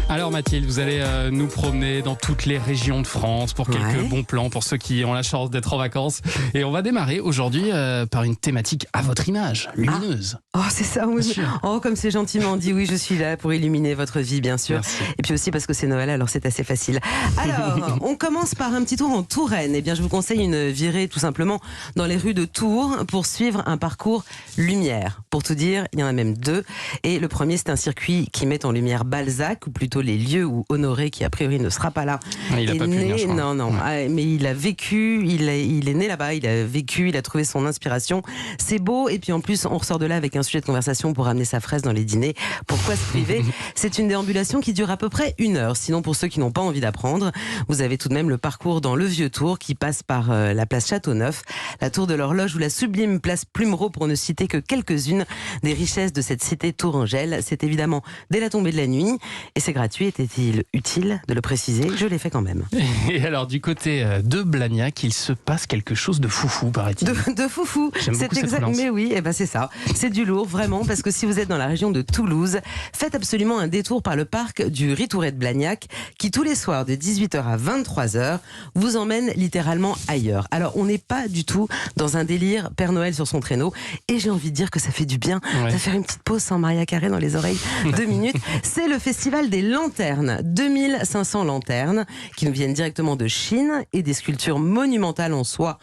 Alors Mathilde, vous allez nous promener dans toutes les régions de France pour quelques bons plans pour ceux qui ont la chance d'être en vacances. Et on va démarrer aujourd'hui par une thématique à votre image, lumineuse. Oh, c'est ça, oui. Oh, comme c'est gentiment dit, oui, je suis là pour illuminer votre vie, bien sûr. Merci. Et puis aussi parce que c'est Noël, alors c'est assez facile. Alors, on commence par un petit tour en Touraine. Eh bien, je vous conseille une virée tout simplement dans les rues de Tours pour suivre un parcours lumière. Pour tout dire, il y en a même deux. Et le premier, c'est un circuit qui met en lumière Balzac, ou plutôt les lieux où Honoré, qui a priori ne sera pas là, il a pas pu venir, je crois. Non, mais il a vécu, il est né là-bas, il a vécu, il a trouvé son inspiration. C'est beau, et puis en plus, on ressort de là avec un sujet de conversation pour amener sa fraise dans les dîners. Pourquoi se priver? C'est une déambulation qui dure à peu près 1 heure. Sinon, pour ceux qui n'ont pas envie d'apprendre, vous avez tout de même le parcours dans le Vieux-Tour qui passe par la place Châteauneuf, la tour de l'Horloge ou la sublime place Plumereau, pour ne citer que quelques-unes des richesses de cette cité tourangelle. C'est évidemment dès la tombée de la nuit, et c'est gratuit. Était-il utile de le préciser? Je l'ai fait quand même. Et alors, du côté de Blagnac, il se passe quelque chose de foufou, paraît-il. De foufou. J'aime beaucoup cette relance. Mais oui, c'est ça. C'est du lourd, vraiment, parce que si vous êtes dans la région de Toulouse, faites absolument un détour par le parc du Ritouret de Blagnac, qui tous les soirs de 18h à 23h vous emmène littéralement ailleurs. Alors, on n'est pas du tout dans un délire Père Noël sur son traîneau, et j'ai envie de dire que ça fait du bien de faire une petite pause sans Maria Carré dans les oreilles 2 minutes. C'est le festival des lanternes, 2500 lanternes qui nous viennent directement de Chine, et des sculptures monumentales en soie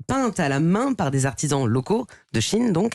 peintes à la main par des artisans locaux de Chine, donc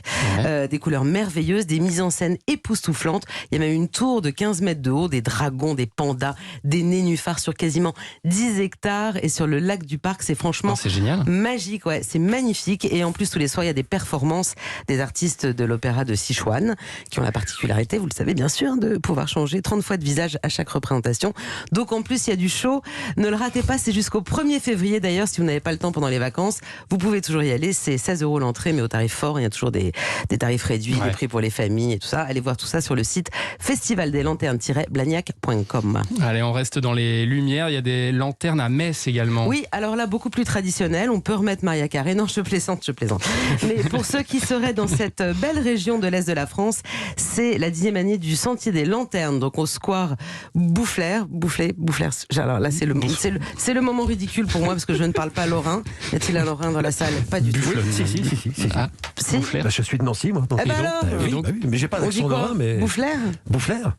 des couleurs merveilleuses, des mises en scène époustouflantes. Il y a même une tour de 15 mètres de haut, des dragons, des pandas, des nénuphars sur quasiment 10 hectares, et sur le lac du parc. C'est franchement c'est génial. Magique, c'est magnifique. Et en plus, tous les soirs, il y a des performances des artistes de l'opéra de Sichuan, qui ont la particularité, vous le savez bien sûr, de pouvoir changer 30 fois de visage à chaque représentation. Donc en plus, il y a du show. Ne le ratez pas, c'est jusqu'au 1er février d'ailleurs, si vous n'avez pas le temps pendant les vacances. Vous pouvez toujours y aller, c'est 16 € l'entrée, mais au tarif fort. Il y a toujours des tarifs réduits, des prix pour les familles et tout ça. Allez voir tout ça sur le site festivaldeslanternes-blagnac.com. Allez, on reste dans les lumières. Il y a des lanternes à Metz également. Oui, alors là, beaucoup plus traditionnel. On peut remettre Maria Carré. Non, je plaisante. Mais pour ceux qui seraient dans cette belle région de l'Est de la France, c'est la 10e année du Sentier des Lanternes, donc au square Boufflers. Alors là, c'est le moment ridicule pour moi, parce que je ne parle pas lorrain. Y a-t-il un lorrain dans la salle? Pas du tout. Si. Ah, Si. Bah, je suis de Nancy, moi. Donc, mais j'ai pas d'accent lorrain, mais... Boufflers.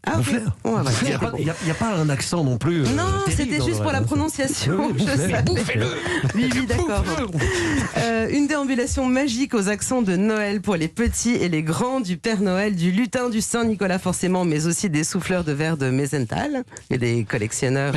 Ah, okay. Bon, voilà. Il n'y a pas un accent non plus. Non, c'était juste pour la prononciation. Oui, Oui, d'accord. Une déambulation magique aux accents de Noël pour les petits et les grands, du Père Noël, du lutin du Saint-Nicolas forcément, mais aussi des souffleurs de verre de Meisenthal et des collectionneurs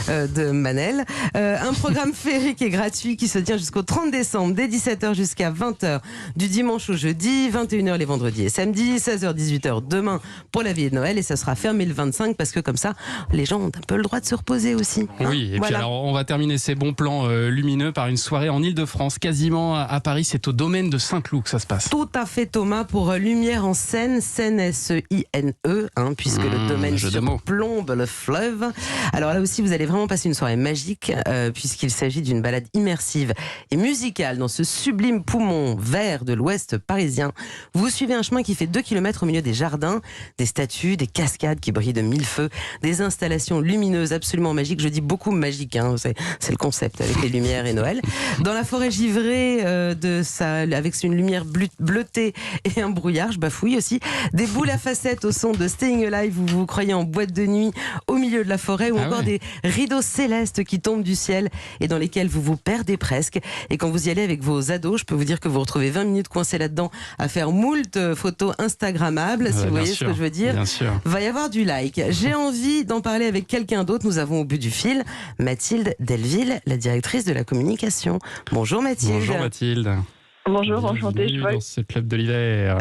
de Manel. Un programme féerique et gratuit qui se tient jusqu'au 30 décembre, dès 17h jusqu'à 20h, du dimanche au jeudi, 21h les vendredis et samedis, 16h-18h demain pour la veillée de Noël, et ça sera fermé le 25 parce que comme ça, les gens ont un peu le droit de se reposer aussi. Oui, et puis alors on va terminer ces bons plans lumineux par une soirée en Ile-de-France, quasiment à Paris. C'est au domaine de Saint-Cloud que ça se passe. Tout à fait, Thomas, pour Lumière en Seine, Seine S-E-I-N-E, puisque le domaine surplombe le fleuve. Alors là aussi, vous allez vraiment passer une soirée magique, puisqu'il s'agit d'une balade immersive et musicale dans ce sublime poumon vert de l'ouest parisien. Vous suivez un chemin qui fait 2 km au milieu des jardins, des statues, des cascades qui brillent de 1000 feux, des installations lumineuses absolument magiques. Je dis beaucoup magique, c'est le concept avec les lumières et Noël. Dans la forêt givrée avec une lumière bleutée et un brouillard, je bafouille aussi, des boules à facettes au son de Staying Alive où vous croyez en boîte de nuit au milieu de la forêt, ou encore des rideaux célestes qui tombent du ciel et dans lesquels vous vous perdez presque. Et quand vous y allez avec vos ados, je peux vous dire que vous retrouvez 20 minutes coincés là-dedans à faire moult photos instagrammables, si vous voyez ce que je veux dire. Bien sûr. Va y avoir du like. J'ai envie d'en parler avec quelqu'un d'autre. Nous avons au bout du fil Mathilde Delville, la directrice de la communication. Bonjour Mathilde. Bonjour Mathilde. Bonjour, enchantée. Bienvenue dans ce club de l'hiver.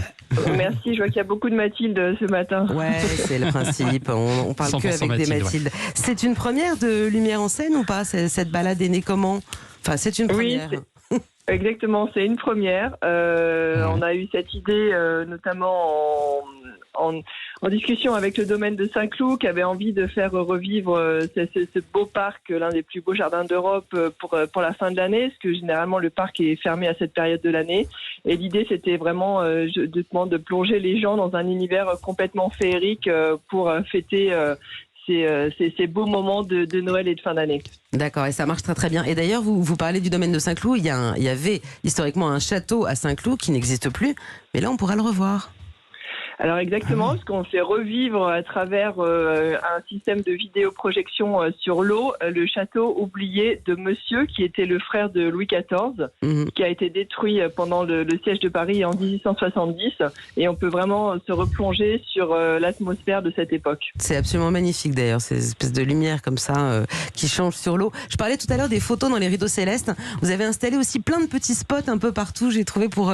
Merci, je vois qu'il y a beaucoup de Mathilde ce matin. Ouais, c'est le principe. On parle que avec Mathilde, des Mathildes. Ouais. C'est une première de Lumière en Seine ou pas? Cette balade est née comment? Enfin, c'est une première. Oui, exactement, c'est une première. On a eu cette idée notamment en discussion avec le domaine de Saint-Cloud, qui avait envie de faire revivre ce beau parc, l'un des plus beaux jardins d'Europe, pour la fin de l'année, parce que généralement le parc est fermé à cette période de l'année. Et l'idée, c'était vraiment de plonger les gens dans un univers complètement féerique pour fêter ces beaux moments de Noël et de fin d'année. D'accord, et ça marche très très bien. Et d'ailleurs, vous parlez du domaine de Saint-Cloud. Il y avait historiquement un château à Saint-Cloud qui n'existe plus, mais là on pourra le revoir. Alors exactement, parce qu'on fait revivre à travers un système de vidéoprojection sur l'eau le château oublié de Monsieur, qui était le frère de Louis XIV, qui a été détruit pendant le siège de Paris en 1870. Et on peut vraiment se replonger sur l'atmosphère de cette époque. C'est absolument magnifique d'ailleurs, ces espèces de lumière comme ça qui changent sur l'eau. Je parlais tout à l'heure des photos dans les rideaux célestes. Vous avez installé aussi plein de petits spots un peu partout, j'ai trouvé, pour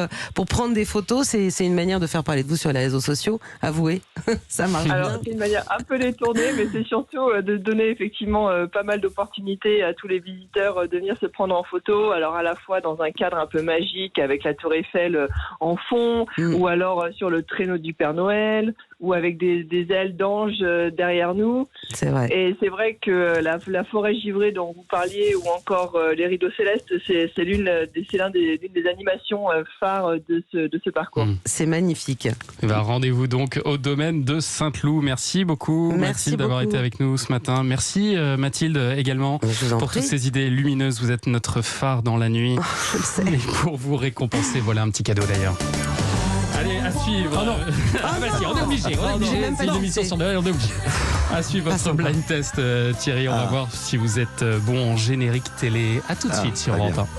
prendre des photos. C'est une manière de faire parler de vous sur les réseaux sociaux. Avouez, ça marche bien. C'est une manière un peu détournée, mais c'est surtout de donner effectivement pas mal d'opportunités à tous les visiteurs de venir se prendre en photo. Alors à la fois dans un cadre un peu magique avec la Tour Eiffel en fond, ou alors sur le traîneau du Père Noël, ou avec des ailes d'ange derrière nous. C'est vrai. Et c'est vrai que la forêt givrée dont vous parliez, ou encore les rideaux célestes, c'est l'une des animations phares de ce parcours. C'est magnifique. Rendez-vous donc au domaine de Saint-Cloud. Merci beaucoup, Mathilde, d'avoir été avec nous ce matin. Merci Mathilde également pour toutes ces idées lumineuses. Vous êtes notre phare dans la nuit. Je le sais. Et pour vous récompenser, voilà un petit cadeau d'ailleurs. Allez, à suivre. Vas-y, on est obligé. C'est une émission sur Noël, on est obligé. À suivre votre blind test, Thierry. On va voir si vous êtes bon en générique télé. À tout de suite sur Europe 1.